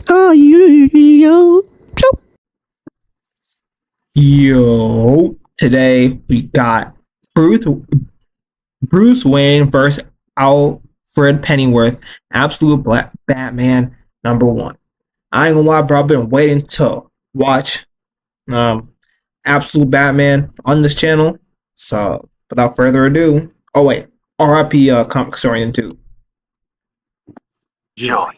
Oh, yo. Yo, today we got Bruce, Bruce Wayne versus Alfred Pennyworth, absolute black Batman #1. I ain't gonna lie, bro. I've been waiting to watch Absolute Batman on this channel. So, without further ado, oh wait, RIP Comic Historian 2. Joy.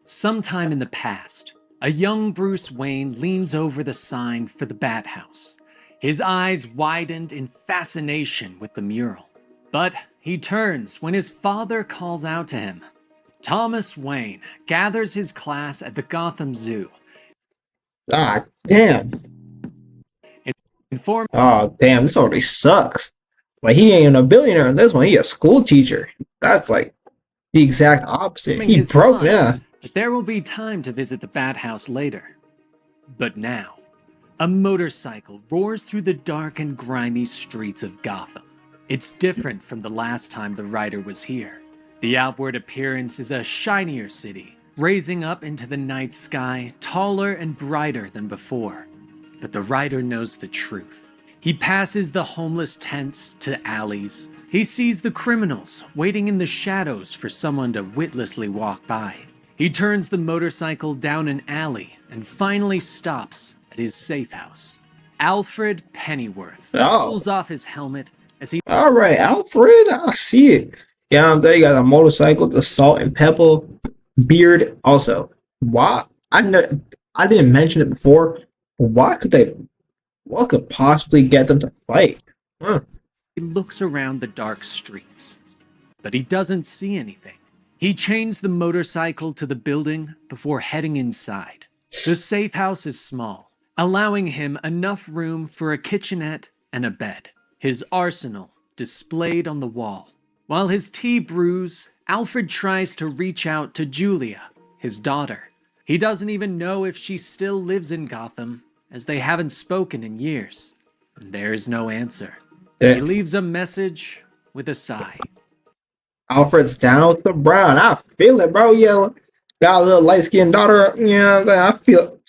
Sometime in the past, a young Bruce Wayne leans over the sign for the Bat House, his eyes widened in fascination with the mural. But he turns when his father calls out to him. Thomas Wayne gathers his class at the Gotham Zoo. Ah, damn. Oh, damn, this already sucks. Like, he ain't a billionaire in this one. He a school teacher. That's like the exact opposite. He broke, yeah. But there will be time to visit the Bat House later. But now, a motorcycle roars through the dark and grimy streets of Gotham. It's different from the last time the writer was here. The outward appearance is a shinier city, raising up into the night sky, taller and brighter than before. But the writer knows the truth. He passes the homeless tents to alleys. He sees the criminals waiting in the shadows for someone to witlessly walk by. He turns the motorcycle down an alley and finally stops at his safe house. Alfred Pennyworth pulls off his helmet as he... All right, Alfred, I see it. Yeah, I'm there. You got a motorcycle, the salt and pepper, beard. Also, why? I didn't mention it before. Why could they? What could possibly get them to fight? He looks around the dark streets, but he doesn't see anything. He chains the motorcycle to the building before heading inside. The safe house is small, allowing him enough room for a kitchenette and a bed. His arsenal displayed on the wall. While his tea brews, Alfred tries to reach out to Julia, his daughter. He doesn't even know if she still lives in Gotham, as they haven't spoken in years. There is no answer. He leaves a message with a sigh. Alfred's down with the brown. I feel it, bro. Yeah, got a little light-skinned daughter. You know what I'm saying? I feel it.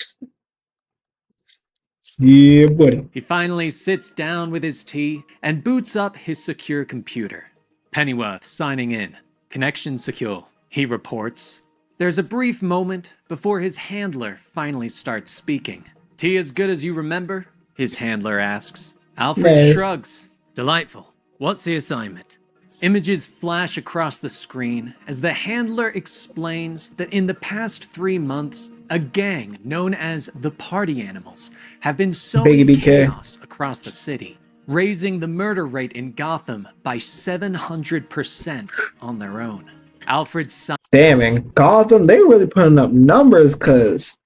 Yeah, buddy. He finally sits down with his tea and boots up his secure computer. Pennyworth signing in. Connection secure, he reports. There's a brief moment before his handler finally starts speaking. Tea as good as you remember? His handler asks. Alfred shrugs. Delightful. What's the assignment? Images flash across the screen as the handler explains that in the past 3 months, a gang known as the Party Animals have been sowing chaos across the city, raising the murder rate in Gotham by 700% on their own. Alfred's damn, in Gotham, they really putting up numbers, because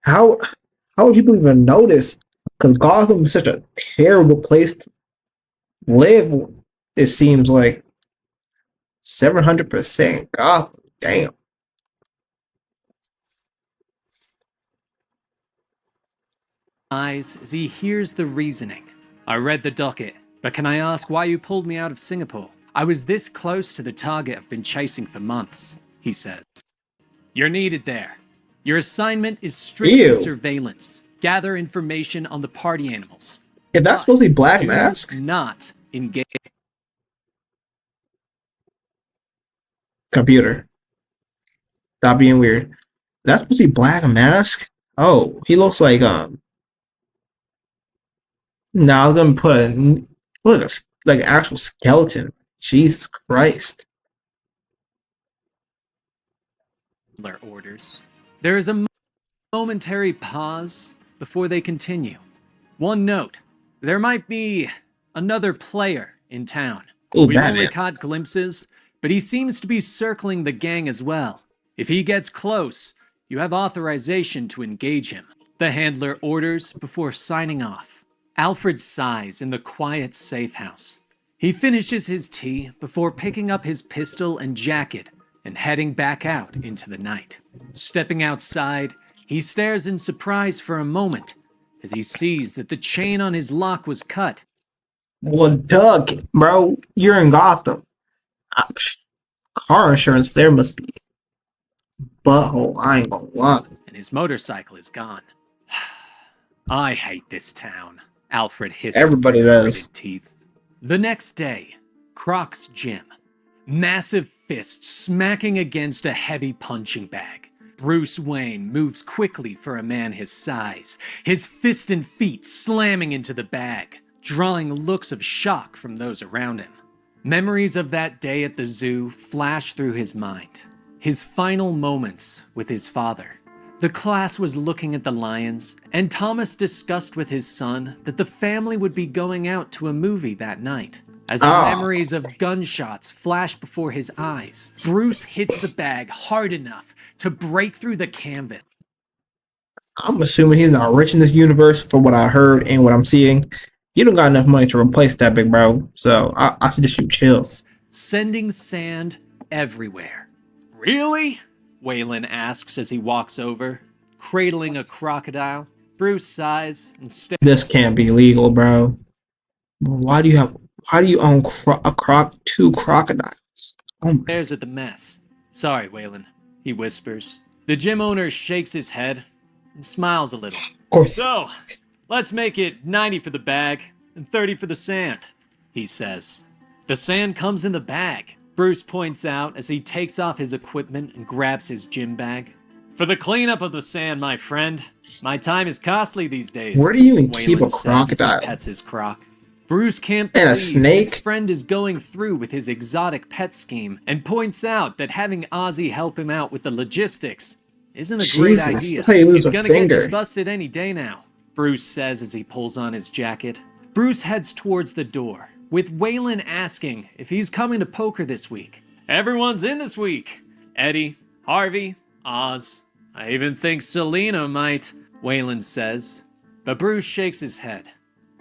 how would people even notice? Because Gotham is such a terrible place to live, it seems like. 700% Gotham, damn. eyes as he hears the reasoning. I read the docket, but can I ask why you pulled me out of Singapore? I was this close to the target I've been chasing for months, he says. You're needed there. Your assignment is strictly surveillance. Gather information on the Party Animals. If that's supposed to be Black Mask? Not engage. Computer. Stop being weird. That's supposed to be Black Mask? Oh, he looks like Now I was gonna put like an actual skeleton. Jesus Christ. Orders. There is a momentary pause before they continue. One note: there might be another player in town. We've only caught glimpses, but he seems to be circling the gang as well. If he gets close, you have authorization to engage him. The handler orders before signing off. Alfred sighs in the quiet safe house. He finishes his tea before picking up his pistol and jacket and heading back out into the night. Stepping outside, he stares in surprise for a moment as he sees that the chain on his lock was cut. Well, Doug, bro, you're in Gotham. Car insurance there must be butthole. I ain't gonna lie. and his motorcycle is gone. I hate this town, Alfred hisses Everybody through does. gritted teeth. The next day, Croc's gym. Massive fists smacking against a heavy punching bag. Bruce Wayne moves quickly for a man his size, his fist and feet slamming into the bag, drawing looks of shock from those around him. Memories of that day at the zoo flash through his mind. His final moments with his father. The class was looking at the lions, and Thomas discussed with his son that the family would be going out to a movie that night. As the memories of gunshots flash before his eyes, Bruce hits the bag hard enough to break through the canvas. I'm assuming he's not rich in this universe for what I heard and what I'm seeing. You don't got enough money to replace that, big bro. So I suggest you chill. Sending sand everywhere. Really? Waylon asks as he walks over, cradling a crocodile. Bruce sighs and stares. This can't be legal, bro. Why do you own two crocodiles? Oh my. Stares at the mess. Sorry, Waylon, he whispers. The gym owner shakes his head and smiles a little. Of course. So, let's make it 90 for the bag and 30 for the sand, he says. The sand comes in the bag, Bruce points out as he takes off his equipment and grabs his gym bag. For the cleanup of the sand, my friend. My time is costly these days. Where do you even keep a Waylon says as crocodile? he pets his croc. Bruce can't And a believe snake? his friend is going through with his exotic pet scheme and points out that having Ozzy help him out with the logistics isn't a great Jesus, idea. that's how you lose He's a gonna get finger. you busted any day now, Bruce says as he pulls on his jacket. Bruce heads towards the door, with Waylon asking if he's coming to poker this week. Everyone's in this week. Eddie, Harvey, Oz. I even think Selena might, Waylon says. But Bruce shakes his head.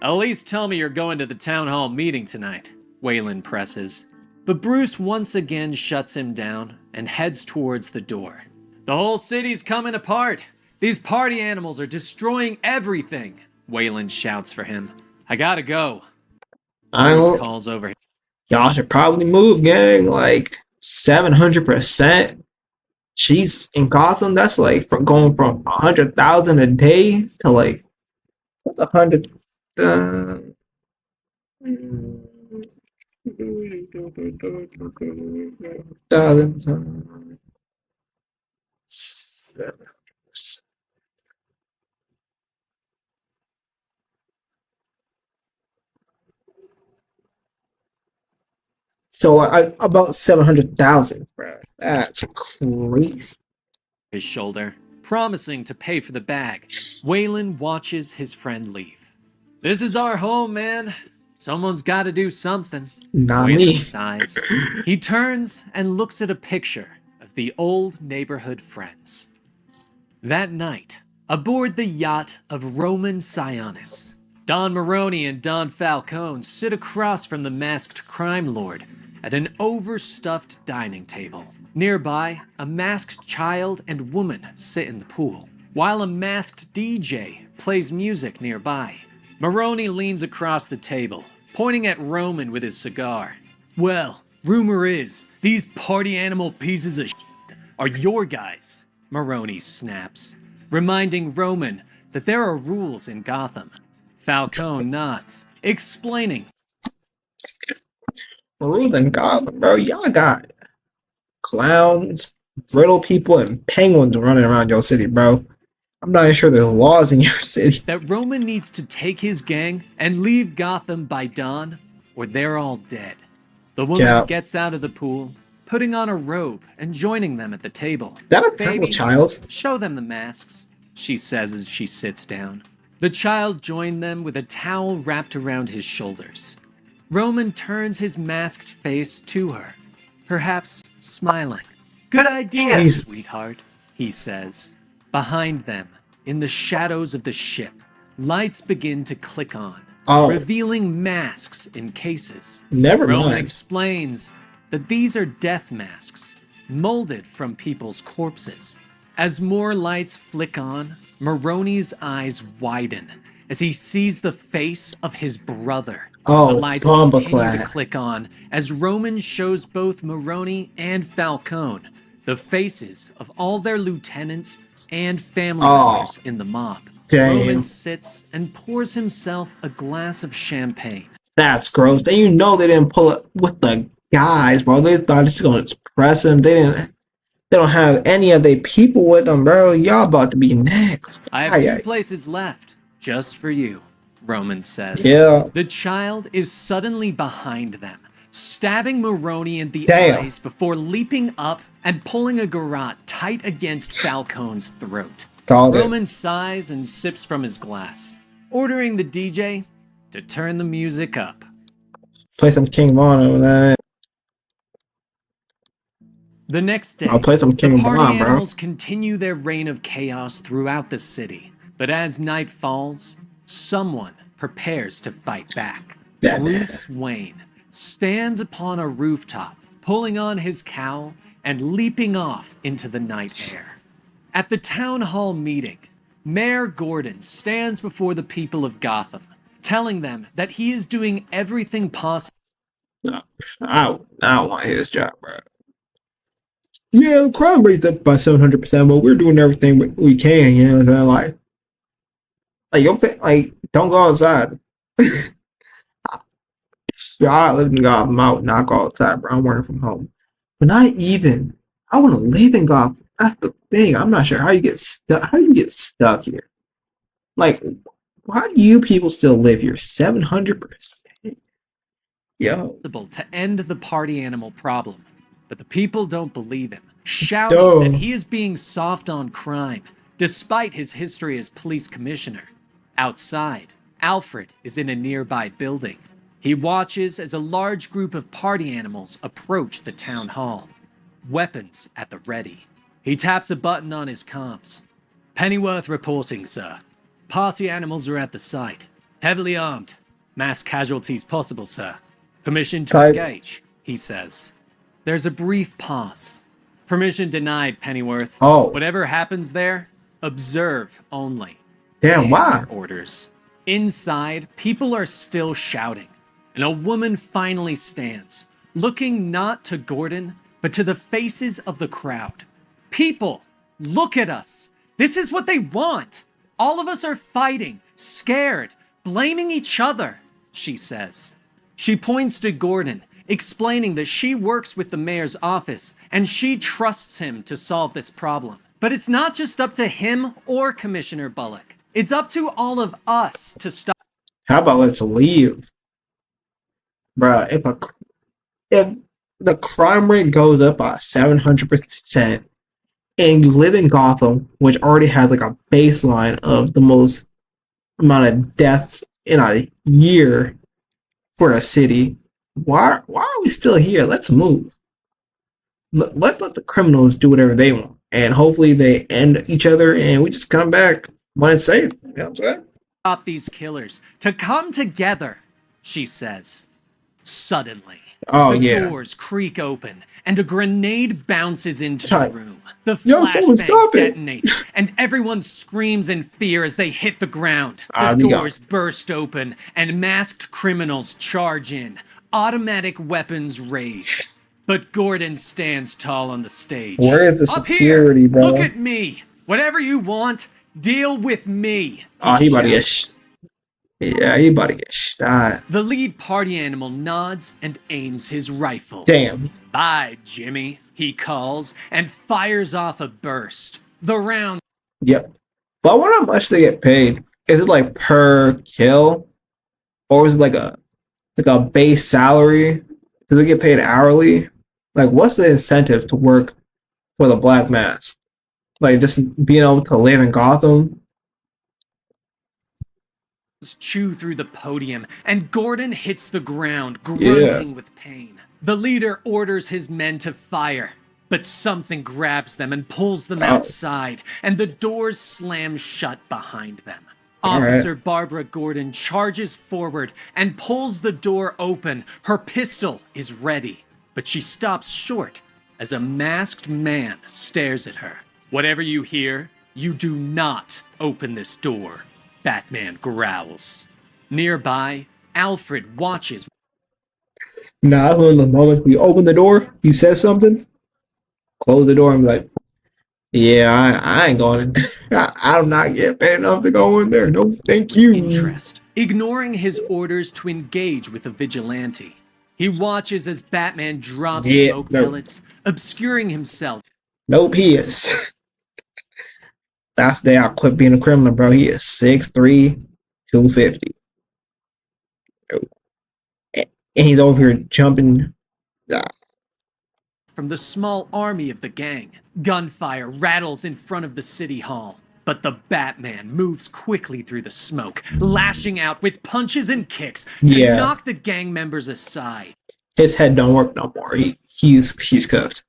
At least tell me you're going to the town hall meeting tonight, Waylon presses. But Bruce once again shuts him down and heads towards the door. The whole city's coming apart. These party animals are destroying everything, Waylon shouts for him. I gotta go. Bruce calls over. Y'all should probably move, gang. Like 700%. Jesus, in Gotham, that's like from going from 100,000 a day to like 100. Thousand. So about 700,000, bro. That's crazy. His shoulder, promising to pay for the bag. Waylon watches his friend leave. This is our home, man. Someone's got to do something. Not Waylon me. sighs. He turns and looks at a picture of the old neighborhood friends. That night, aboard the yacht of Roman Sionis, Don Maroney and Don Falcone sit across from the masked crime lord at an overstuffed dining table. Nearby, a masked child and woman sit in the pool, while a masked DJ plays music nearby. Maroney leans across the table, pointing at Roman with his cigar. Well, rumor is, these party animal pieces of shit are your guys, Maroney snaps, reminding Roman that there are rules in Gotham. Falcone nods, explaining. Rules in Gotham, bro. Y'all got clowns, brittle people, and penguins running around your city, bro. I'm not even sure there's laws in your city. That Roman needs to take his gang and leave Gotham by dawn, or they're all dead. The woman gets out of the pool, putting on a robe and joining them at the table. That a purple child? Show them the masks, she says as she sits down. The child joined them with a towel wrapped around his shoulders. Roman turns his masked face to her, perhaps smiling. Good idea, Jesus. sweetheart, he says. Behind them, in the shadows of the ship, lights begin to click on, revealing masks in cases. Never Roman mind. explains that these are death masks, molded from people's corpses. As more lights flick on, Maroney's eyes widen as he sees the face of his brother. Oh, the lights continue Bombaclad. to click on as Roman shows both Maroney and Falcone the faces of all their lieutenants and family Oh, members in the mob. damn. Roman sits and pours himself a glass of champagne. That's gross. Then you know they didn't pull it with the guys, bro. They thought it's gonna press them. They don't have any of their people with them, bro. Y'all about to be next. I have two places left, just for you, Roman says. Yeah. The child is suddenly behind them, stabbing Maroney in the Damn. eyes before leaping up and pulling a garrote tight against Falcone's throat. Called it. Roman sighs and sips from his glass, ordering the DJ to turn the music up. Play some King Von over that. The next day, I'll play some the King party Von, bro. animals continue their reign of chaos throughout the city. But as night falls, someone prepares to fight back. Batman. Bruce Wayne stands upon a rooftop, pulling on his cowl and leaping off into the night air. At the town hall meeting, Mayor Gordon stands before the people of Gotham, telling them that he is doing everything possible. No, I don't want his job, bro. Yeah, crime rate's up by 700%, but we're doing everything we can. You know what I'm saying? Like don't go outside. Yeah, I live in Gotham. I would not go outside, bro. I'm working from home, but not even. I want to live in Gotham. That's the thing. I'm not sure how you get stuck. How do you get stuck here? Like, why do you people still live here? 700%. Yo. To end the party animal problem, but the people don't believe him, shouting Duh. that he is being soft on crime, despite his history as police commissioner. Outside, Alfred is in a nearby building. He watches as a large group of party animals approach the town hall, weapons at the ready. He taps a button on his comms. Pennyworth reporting, sir. Party animals are at the site. Heavily armed. Mass casualties possible, sir. Permission to Type. engage, he says. There's a brief pause. Permission denied, Pennyworth. Oh. Whatever happens there, observe only. Damn, why? Orders. Inside, people are still shouting, and a woman finally stands, looking not to Gordon, but to the faces of the crowd. People, look at us. This is what they want. All of us are fighting, scared, blaming each other, she says. She points to Gordon, explaining that she works with the mayor's office and she trusts him to solve this problem. But it's not just up to him or Commissioner Bullock. It's up to all of us to stop. How about let's leave, bruh? If the crime rate goes up by 700%, and you live in Gotham, which already has like a baseline of the most amount of deaths in a year for a city, why are we still here? Let's move. Let the criminals do whatever they want, and hopefully they end each other, and we just come back when it's safe. You know what I'm saying? Stop these killers, to come together, she says. Suddenly, Oh, the yeah. doors creak open and a grenade bounces into Type. the room. The Yo, someone flashbang stop it. detonates and everyone screams in fear as they hit the ground. Ah, The we got- doors burst open and masked criminals charge in. Automatic weapons raised. But Gordon stands tall on the stage. Where is the Up security, here, bro? look at me. Whatever you want, deal with me. Oh, he about to get shouts. Yeah, he about to get shot. The lead party animal nods and aims his rifle. Damn. Bye, Jimmy, he calls, and fires off a burst. The round Yep. But I wonder how much they get paid. Is it like per kill? Or is it like a base salary? Do they get paid hourly? Like, what's the incentive to work for the Black Mass? Like, just being able to live in Gotham? chew through the podium, and Gordon hits the ground, grunting with pain. The leader orders his men to fire, but something grabs them and pulls them outside, and the doors slam shut behind them. Officer Barbara Gordon charges forward and pulls the door open. Her pistol is ready, but she stops short as a masked man stares at her. Whatever you hear, you do not open this door, Batman growls. Nearby, Alfred watches. Nah, in the moment we open the door, he says something. close the door and be like, yeah, I ain't going in. I'm not getting paid enough to go in there. No, thank you. Interest, ignoring his orders to engage with the vigilante. He watches as Batman drops smoke pellets, obscuring himself. Nope, he is. That's the day I quit being a criminal, bro. He is 6'3", 250. And he's over here jumping. From the small army of the gang. Gunfire rattles in front of the city hall. But the Batman moves quickly through the smoke, lashing out with punches and kicks to knock the gang members aside. His head don't work no more. He's cooked.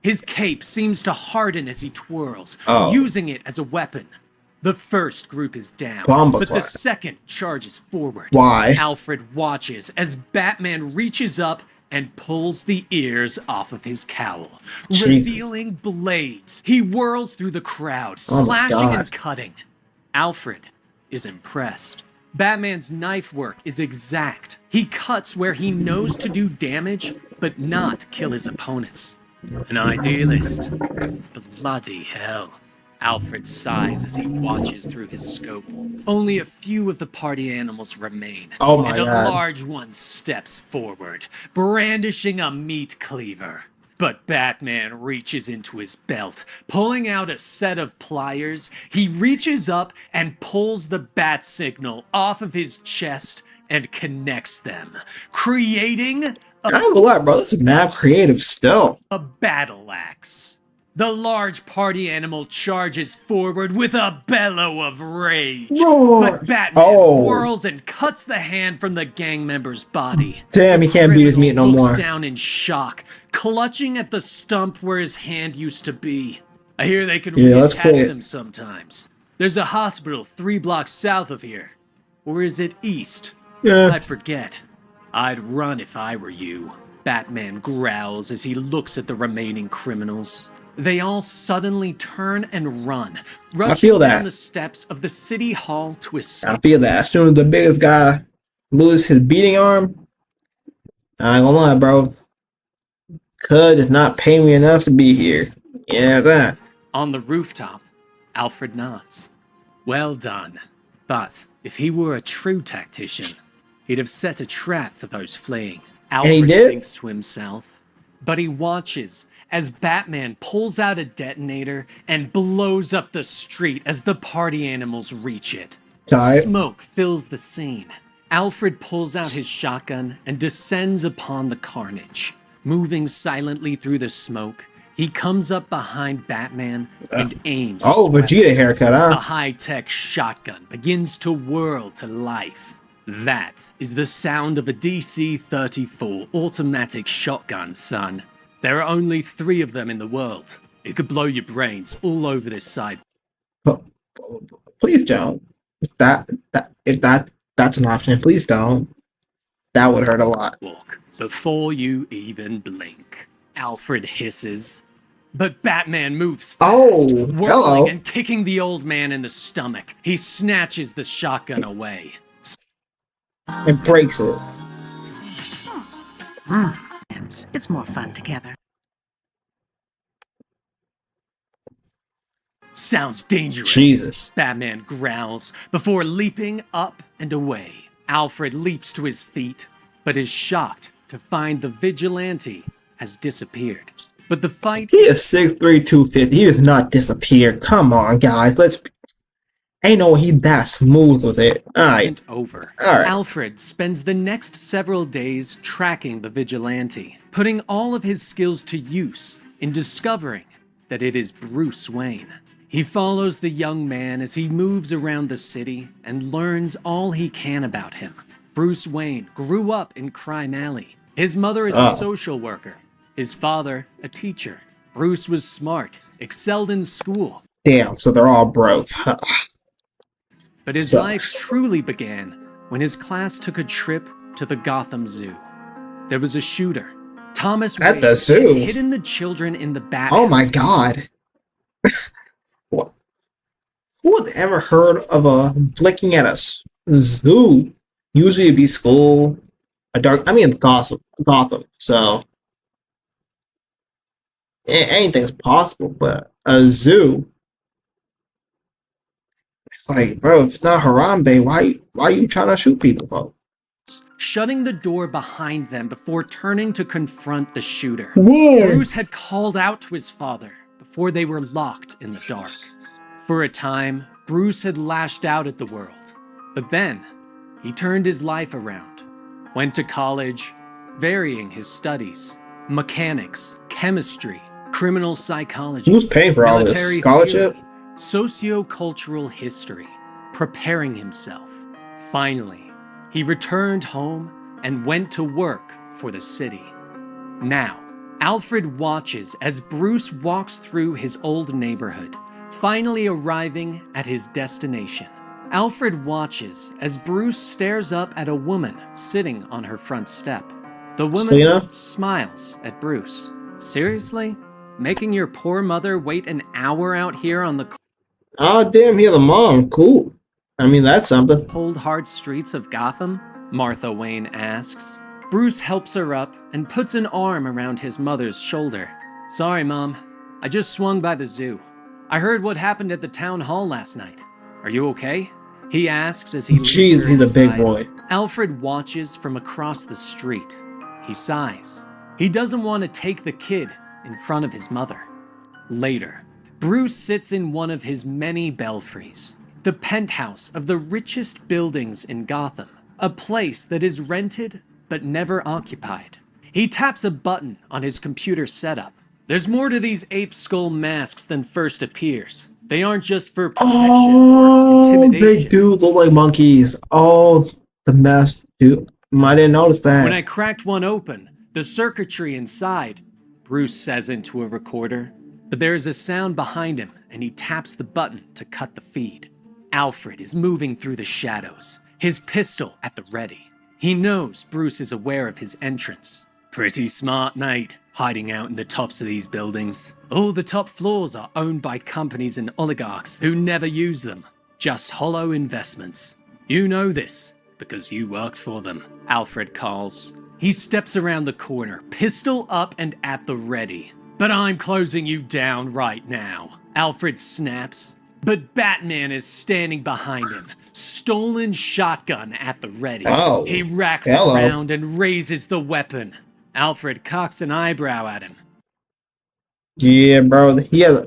His cape seems to harden as he twirls, using it as a weapon. The first group is down, but the second charges forward. Why? Alfred watches as Batman reaches up and pulls the ears off of his cowl, revealing blades. He whirls through the crowd, slashing and cutting. Alfred is impressed. Batman's knife work is exact. He cuts where he knows to do damage, but not kill his opponents. An idealist. Bloody hell. Alfred sighs as he watches through his scope. Only a few of the party animals remain. And a large one steps forward, brandishing a meat cleaver. But Batman reaches into his belt, pulling out a set of pliers. He reaches up and pulls the bat signal off of his chest and connects them, creating I ain't gonna lie, bro. This is mad creative still. A battle axe. The large party animal charges forward with a bellow of rage. But Batman whirls and cuts the hand from the gang member's body. Damn, he can't beat his meat no more. Looks down in shock, clutching at the stump where his hand used to be. I hear they can reattach them sometimes. There's a hospital 3 blocks south of here. Or is it east? I forget. I'd run if I were you. Batman growls as he looks at the remaining criminals. They all suddenly turn and run, rushing down the steps of the city hall to escape. I feel that. As soon as the biggest guy loses his beating arm, I ain't gonna lie, bro. Cud does not pay me enough to be here. Yeah, that. On the rooftop, Alfred nods. Well done. But if he were a true tactician, he'd have set a trap for those fleeing. Alfred thinks to himself, but he watches as Batman pulls out a detonator and blows up the street as the party animals reach it. Smoke fills the scene. Alfred pulls out his shotgun and descends upon the carnage. Moving silently through the smoke, he comes up behind Batman and aims. Vegeta haircut, huh? The high-tech shotgun begins to whirl to life. That is the sound of a DC-34 automatic shotgun, son. There are only 3 of them in the world. It could blow your brains all over this side. Please don't. If that's an option, please don't. That would hurt a lot. Walk before you even blink. Alfred hisses. But Batman moves fast, whirling and kicking the old man in the stomach. He snatches the shotgun away. And breaks it. It's more fun together. Sounds dangerous. Jesus. Batman growls before leaping up and away. Alfred leaps to his feet, but is shocked to find the vigilante has disappeared. But the fight... He is 6'3", 250. He does not disappear. Come on, guys. Ain't no he that smooth with it. Isn't over. Alfred spends the next several days tracking the vigilante, putting all of his skills to use in discovering that it is Bruce Wayne. He follows the young man as he moves around the city and learns all he can about him. Bruce Wayne grew up in Crime Alley. His mother is a social worker. His father, a teacher. Bruce was smart, excelled in school. Damn, so they're all broke. But his life truly began when his class took a trip to the Gotham Zoo. There was a shooter, Thomas Wayne, at the zoo, had hidden the children in the bat. Oh my god! What? Who had ever heard of a flicking at a zoo? Usually it'd be school, Gotham. So Anything's possible, but a zoo. It's like, bro, if it's not Harambe, why you trying to shoot people, folks? Shutting the door behind them before turning to confront the shooter. Whoa. Bruce had called out to his father before they were locked in the dark. For a time, Bruce had lashed out at the world, but then he turned his life around, went to college, varying his studies, mechanics, chemistry, criminal psychology, Who's paying for all this? military Scholarship? theory, socio-cultural history, preparing himself. Finally, he returned home and went to work for the city. Now, Alfred watches as Bruce walks through his old neighborhood, finally arriving at his destination. Alfred watches as Bruce stares up at a woman sitting on her front step. The woman Selena? smiles at Bruce. Seriously? Making your poor mother wait an hour out here on the Oh, damn, he has a mom. Cool. I mean, that's something. cold, hard streets of Gotham? Martha Wayne asks. Bruce helps her up and puts an arm around his mother's shoulder. Sorry, Mom. I just swung by the zoo. I heard what happened at the town hall last night. Are you okay? He asks as he leads Jeez, her he's a big inside. boy. Alfred watches from across the street. He sighs. He doesn't want to take the kid in front of his mother. Later, Bruce sits in one of his many belfries, the penthouse of the richest buildings in Gotham, a place that is rented but never occupied. He taps a button on his computer setup. There's more to these ape skull masks than first appears. They aren't just for protection or Oh, intimidation. they do look like monkeys. Oh, the mess, dude. I didn't notice that. When I cracked one open, the circuitry inside, Bruce says into a recorder, but there is a sound behind him and he taps the button to cut the feed. Alfred is moving through the shadows, his pistol at the ready. He knows Bruce is aware of his entrance. Pretty smart, mate, hiding out in the tops of these buildings. All the top floors are owned by companies and oligarchs who never use them. Just hollow investments. You know this because you worked for them, Alfred calls. He steps around the corner, pistol up and at the ready. But I'm closing you down right now, Alfred snaps. But Batman is standing behind him, stolen shotgun at the ready. Oh, He racks hello. around and raises the weapon. Alfred cocks an eyebrow at him. Yeah, bro. Yeah,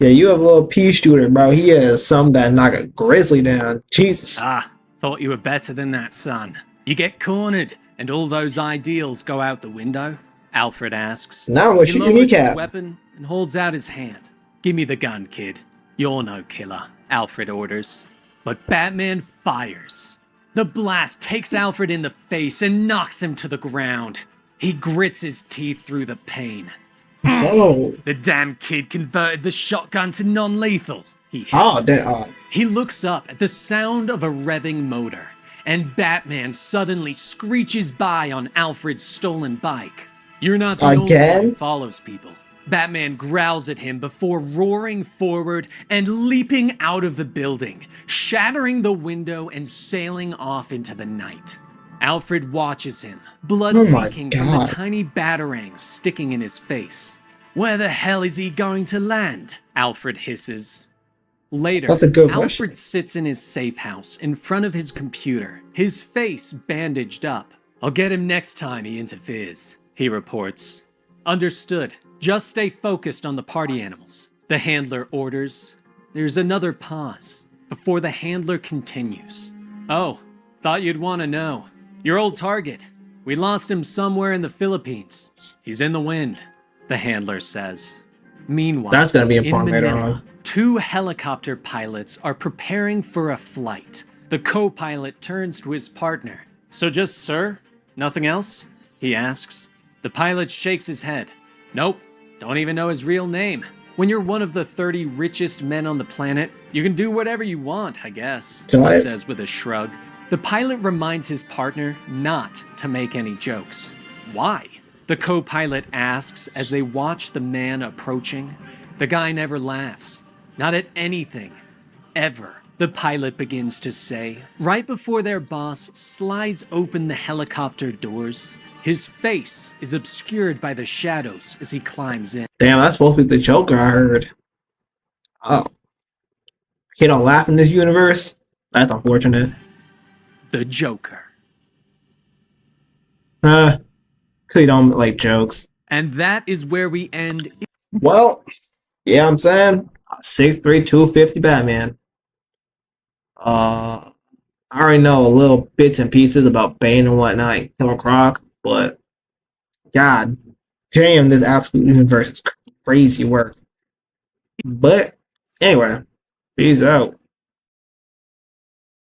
you have a little pea shooter, bro. He has some that knock a grizzly down. Jesus. Ah, thought you were better than that, son. You get cornered, and all those ideals go out the window? Alfred asks. Now we'll He shoot your lowers his kneecap. weapon and holds out his hand. Give me the gun, kid. You're no killer, Alfred orders. But Batman fires. The blast takes Alfred in the face and knocks him to the ground. He grits his teeth through the pain. Oh, The damn kid converted the shotgun to non-lethal. He hisses. oh, damn. He looks up at the sound of a revving motor, and Batman suddenly screeches by on Alfred's stolen bike. You're not the only one Again? who follows people. Batman growls at him before roaring forward and leaping out of the building, shattering the window and sailing off into the night. Alfred watches him, blood Oh my leaking from the God. tiny batarangs sticking in his face. Where the hell is he going to land? Alfred hisses. Later, That's a good Alfred question. sits in his safe house in front of his computer, his face bandaged up. I'll get him next time he interferes, he reports. Understood. Just stay focused on the party animals. The handler orders. There's another pause before the handler continues. Oh, thought you'd want to know. Your old target. We lost him somewhere in the Philippines. He's in the wind, the handler says. Meanwhile, That's gonna be in important later Manila, on. 2 helicopter pilots are preparing for a flight. The co-pilot turns to his partner. So just sir? Nothing else? He asks. The pilot shakes his head. Nope, don't even know his real name. When you're one of the 30 richest men on the planet, you can do whatever you want, I guess, he What? says with a shrug. The pilot reminds his partner not to make any jokes. Why? The co-pilot asks as they watch the man approaching. The guy never laughs. Not at anything. Ever. The pilot begins to say, right before their boss slides open the helicopter doors. His face is obscured by the shadows as he climbs in. Damn, that's supposed to be the Joker, I heard. Oh. Kid don't laugh in this universe? That's unfortunate. The Joker. Cause he don't like jokes. And that is where we end. Well, yeah, I'm saying 6'3", 250 Batman. I already know a little bits and pieces about Bane and whatnot, Killer Croc, but God damn, this absolute universe is crazy work. But anyway, peace out.